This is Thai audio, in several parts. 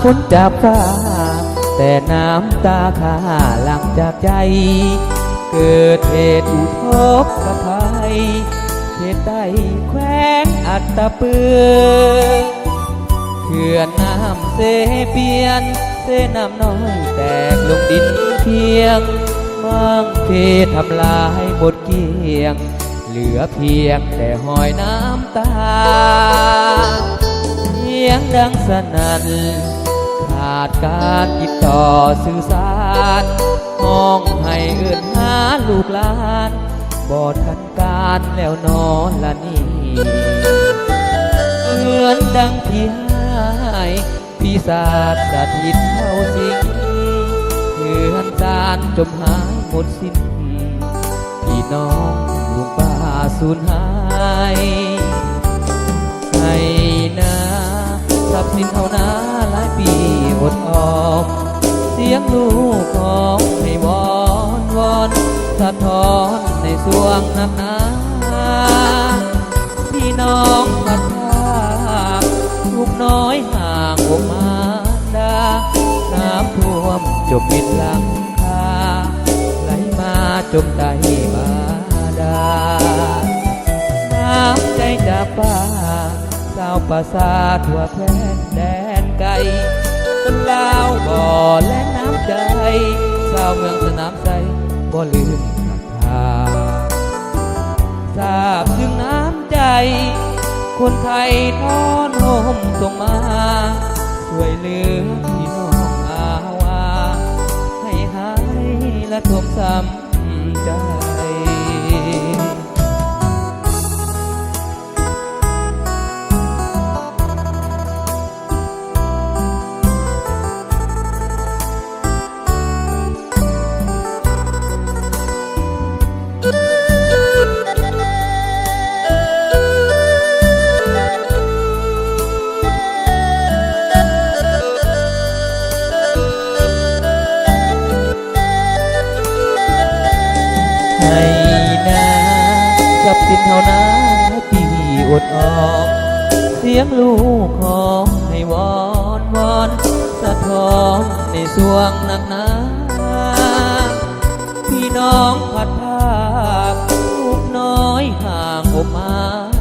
ฝนจากฟ้าแต่น้ำตาข้าหลั่งจากใจเกิดเหตุอุทกภัยเหตุใดแขวงอัตตปือเขื่อนน้ำเสเปียนเสน้ำน้อยแตกลงดินเพียงมั่งเททำลายหมดเกลี้ยงเหลือเพียงแต่หอยน้ำตาเสียงดังสนั่นขาดการติดต่อสื่อสารห้องให้เอื้อนหาลูกหลานบอดกันการแล้วนอนละนี่เหมือนดังที่ให้ปีศาจสถิตเข้าสิงเพื่อนจานจมหายหมดสิ้นพี่น้องลุงป้าสูญหายให้นาทรัพย์สินเอานาหลายปีอดออมเสียงลูกของให้วอนวอนสะท้อนในสวงนักหนาพี่น้องพัดพากลูกน้อยห่างอกมารดาน้ำท่วมจมมิดหลังคาไหลมาจมใต้บาดาลน้ำใจจากป่าสาวป่าซาทั่วแคว้นแดนไกลคนลาวบ่อและน้ำใจสาวเมืองสนามไซบ่ลืมศรัทธาทราบถึงน้ำใจคนไทยทอนห่มส่งมาช่วยเหลือพี่น้องอาวาให้หายและท่วมซ้ำใจให้นาทรัพย์สินเท่านั้นปีอดออมเสียงลูกของให้วอนวอนสะท้อนในสวงหนักหนาพี่น้องพัดภาคลูกน้อยห่างอกมา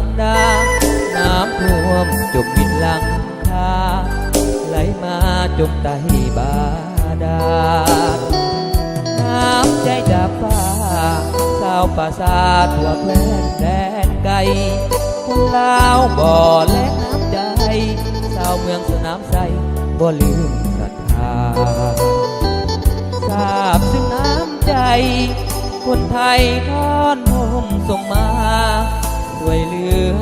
รดาน้ำท่วมจมมิดหลังคาไหลมาจมใต้บาดาลน้ำใจจากฟ้าสาวป่าซาทั่วแคว้นแดนไกลคนลาวบ่อและน้ำใจสาวเมืองสนามไซบ่ลืมศรัทธาทราบซึ่งน้ำใจคนไทยทอนห่มส่งมาช่วยเหลือ